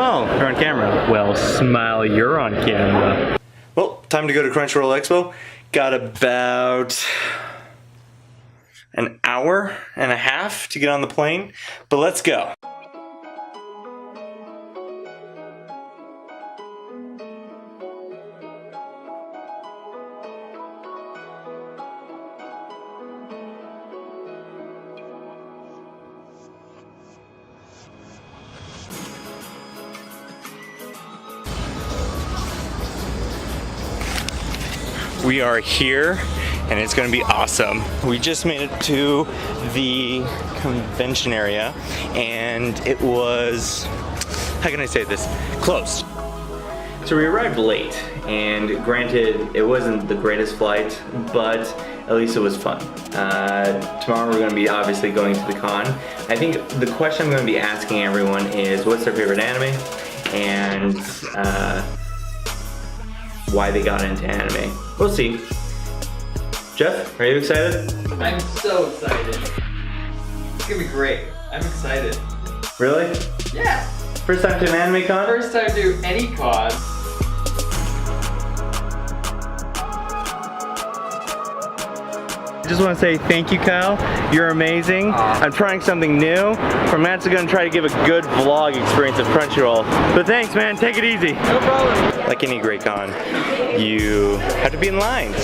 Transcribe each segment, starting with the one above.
Smile, you're on camera. Well, smile, you're on camera. Well, time to go to CrunchyRoll Expo. Got about an hour and a half to get on the plane, but let's go. We are here and it's going to be awesome. We just made it to the convention area and it was, how can I say this, closed. So we arrived late, and granted it wasn't the greatest flight, but at least it was fun. Tomorrow we're going to be obviously going to the con. I think the question I'm going to be asking everyone is what's their favorite anime and why they got into anime. We'll see. Jeff, are you excited? I'm so excited. It's gonna be great. I'm excited. Really? Yeah. First time to an anime con? First time to any con. I just want to say thank you, Kyle. You're amazing. I'm trying something new. I'm actually going to try to give a good vlog experience of CrunchyRoll. But thanks, man. Take it easy. No problem. Like any great con, you have to be in lines.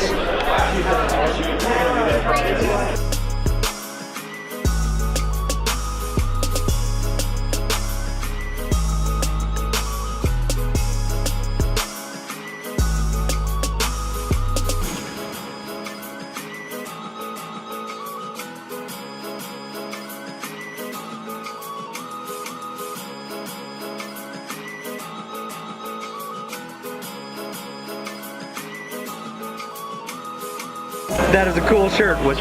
That is a cool shirt. Who's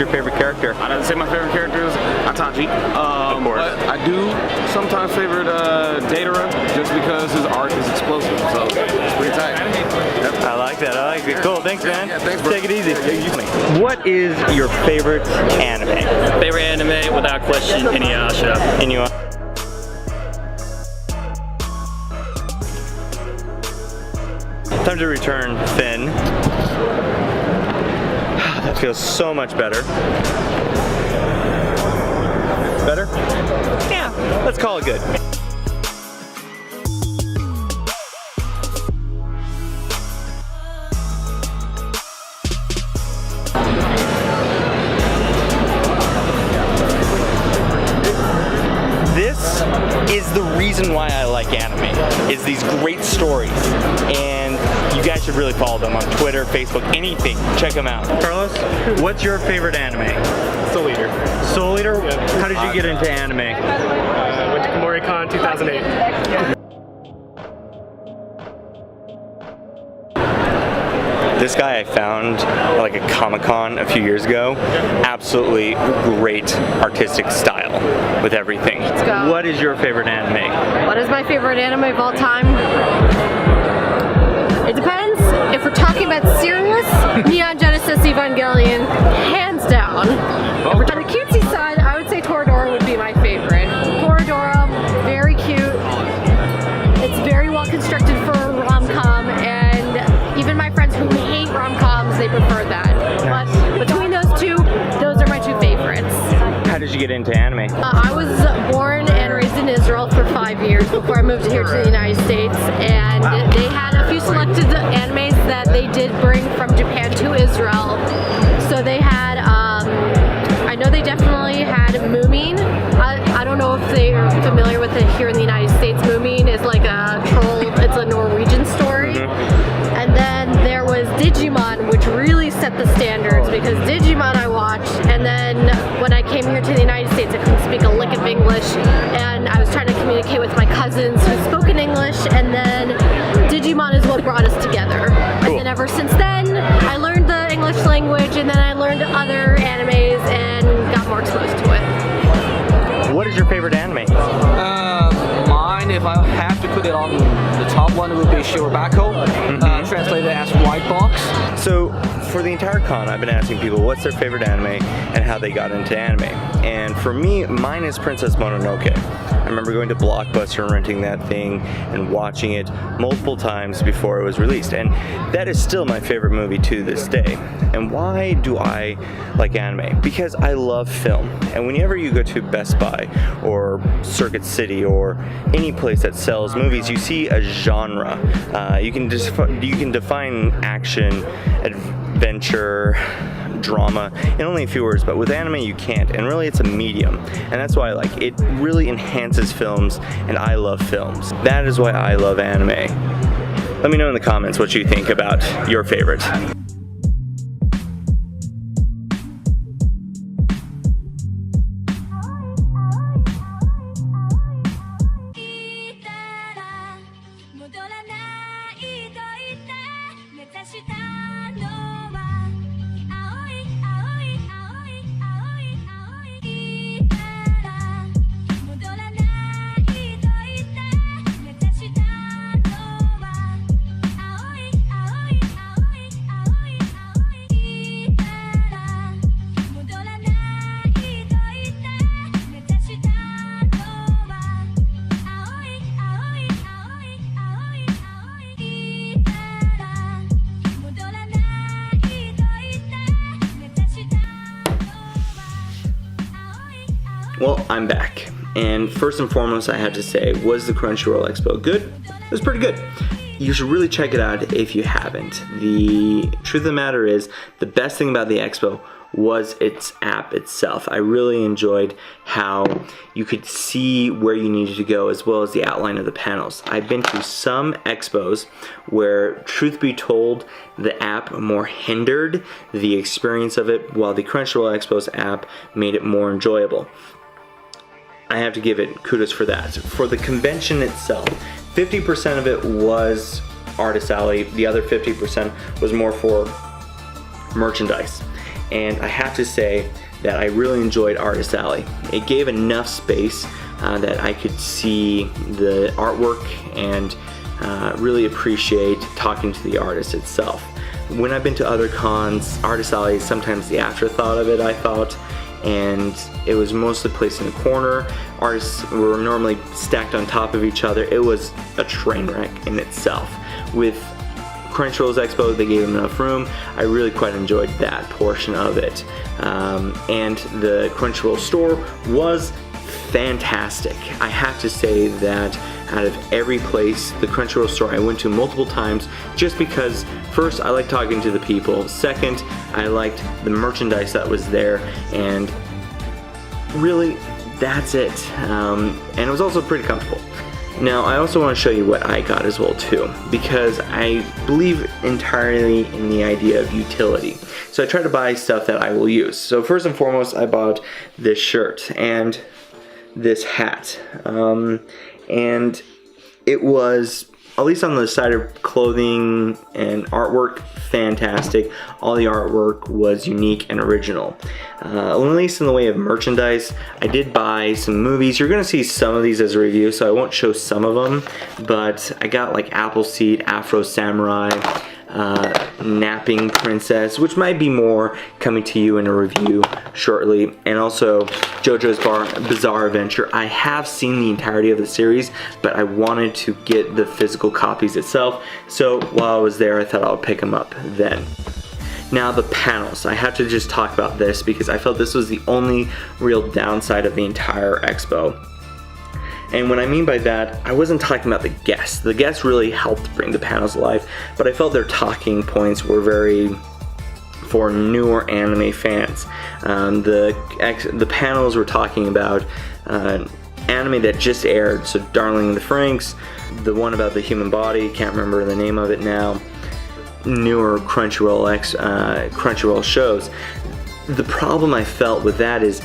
your favorite character? I don't say my favorite character is Itachi, Of course. but I do sometimes favorite Datara just because his art is explosive, so it's pretty tight. Yep. I like that. I like it. Cool. Thanks, man. Yeah, thanks, bro. Take it easy. What is your favorite anime? Favorite anime, without question, Inuyasha. Time to return Finn. That feels so much better. Better? Yeah, let's call it good. This is the reason why I like anime, is these great stories. And you guys should really follow them on Twitter, Facebook, anything. Check them out. Carlos, what's your favorite anime? Soul Eater. Soul Eater? Yeah. How did you get into anime? Went to KomoriCon 2008. This guy I found like a Comic-Con a few years ago. Absolutely great artistic style with everything. Let's go. What is your favorite anime? What is my favorite anime of all time? It depends. If we're talking about serious, Neon Genesis Evangelion, hands down. If we're on the cutesy side, I would say Toradora would be my favorite. Toradora, very cute. It's very well constructed for a rom-com, and even my friends who hate rom-coms, they prefer that. But between those two, those are my two favorites. How did you get into anime? I was born and raised in Israel for 5 years before I moved here to the United States, and they had a few selected animes that they did bring from Japan to Israel. So they had, I know they definitely had Moomin. I don't know if they are familiar with it here in the United States. Moomin is like a troll, it's a Norwegian story. And then there was Digimon, which really set the standards because Digimon I watched, and then when I came here to the United States, I couldn't speak a lick of English, and I was trying to communicate with my cousins who spoke in English, and then Digimon is what brought us together. Cool. And then ever since then, I learned the English language, and then I learned other animes and got more exposed to it. What is your favorite anime? Mine, if I have to put it on the top one, it would be Shirobako, translated as White Box. So, for the entire con, I've been asking people what's their favorite anime and how they got into anime. And for me, mine is Princess Mononoke. remember going to Blockbuster and renting that thing and watching it multiple times before it was released. And that is still my favorite movie to this day. And why do I like anime? Because I love film. And whenever you go to Best Buy or Circuit City or any place that sells movies, you see a genre. You can define action, adventure, drama in only a few words, but with anime you can't, and really it's a medium, and that's why I like it. Really enhances films, and I love films. That is why I love anime. Let me know in the comments what you think about your favorite. Well, I'm back, and first and foremost I had to say, was the CrunchyRoll Expo good? It was pretty good. You should really check it out if you haven't. The truth of the matter is, the best thing about the expo was its app itself. I really enjoyed how you could see where you needed to go, as well as the outline of the panels. I've been to some expos where, truth be told, the app more hindered the experience of it, while the CrunchyRoll Expo's app made it more enjoyable. I have to give it kudos for that. For the convention itself, 50% of it was Artist Alley, the other 50% was more for merchandise. And I have to say that I really enjoyed Artist Alley. It gave enough space that I could see the artwork and really appreciate talking to the artist itself. When I've been to other cons, Artist Alley is sometimes the afterthought of it, I thought, and it was mostly placed in a corner. Artists were normally stacked on top of each other. It was a train wreck in itself. With CrunchyRoll's Expo, they gave enough room. I really quite enjoyed that portion of it. And the CrunchyRoll store was fantastic. I have to say that out of every place, the CrunchyRoll store I went to multiple times, just because first, I liked talking to the people. Second, I liked the merchandise that was there, and really, that's it. And it was also pretty comfortable. Now, I also want to show you what I got as well too, because I believe entirely in the idea of utility. So I try to buy stuff that I will use. So first and foremost, I bought this shirt and this hat. And it was, at least on the side of clothing and artwork, fantastic. All the artwork was unique and original. At least in the way of merchandise, I did buy some movies. You're gonna see some of these as a review, so I won't show some of them, but I got like Appleseed, Afro Samurai, Napping Princess, which might be more coming to you in a review shortly, and also JoJo's Bizarre Adventure. I have seen the entirety of the series, but I wanted to get the physical copies itself, so while I was there I thought I would pick them up then. Now the panels, I have to just talk about this because I felt this was the only real downside of the entire expo. And what I mean by that, I wasn't talking about the guests. The guests really helped bring the panels alive, but I felt their talking points were very for newer anime fans. The panels were talking about anime that just aired, so Darling in the Franxx, the one about the human body, can't remember the name of it now, newer CrunchyRoll shows. The problem I felt with that is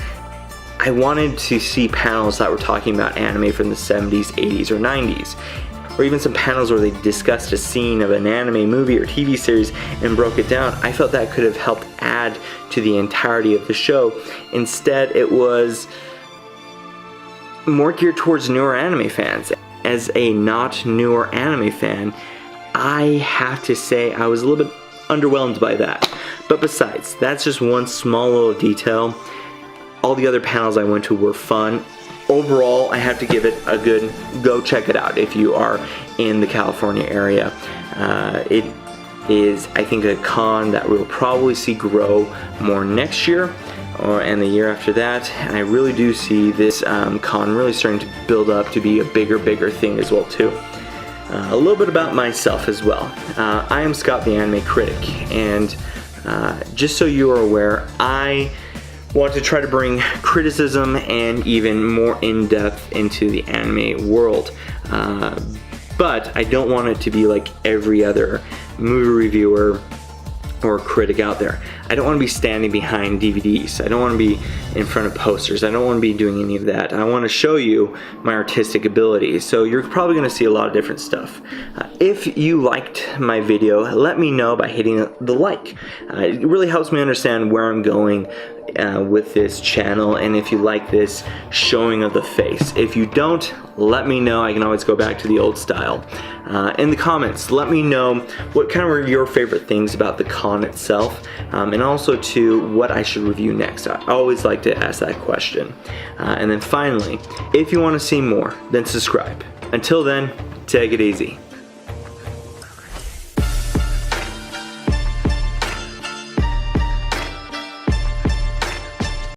I wanted to see panels that were talking about anime from the 70s, 80s, or 90s. Or even some panels where they discussed a scene of an anime movie or TV series and broke it down. I felt that could have helped add to the entirety of the show. Instead, it was more geared towards newer anime fans. As a not newer anime fan, I have to say I was a little bit underwhelmed by that. But besides, that's just one small little detail. All the other panels I went to were fun. overall, I have to give it a good go. Check it out if you are in the California area. It is, I think, a con that we'll probably see grow more next year and the year after that. And I really do see this con really starting to build up to be a bigger thing as well too. A little bit about myself as well. I am Scott the Anime Critic, and just so you are aware, I want to try to bring criticism and even more in-depth into the anime world. But I don't want it to be like every other movie reviewer or critic out there. I don't want to be standing behind DVDs. I don't want to be in front of posters. I don't want to be doing any of that. I want to show you my artistic abilities. So you're probably going to see a lot of different stuff. If you liked my video, let me know by hitting the like. It really helps me understand where I'm going with this channel, and if you like this showing of the face. If you don't, let me know. I can always go back to the old style. In the comments, let me know what kind of were your favorite things about the con itself, and also to what I should review next. I always like to ask that question. And then finally, if you want to see more, then subscribe. Until then, take it easy.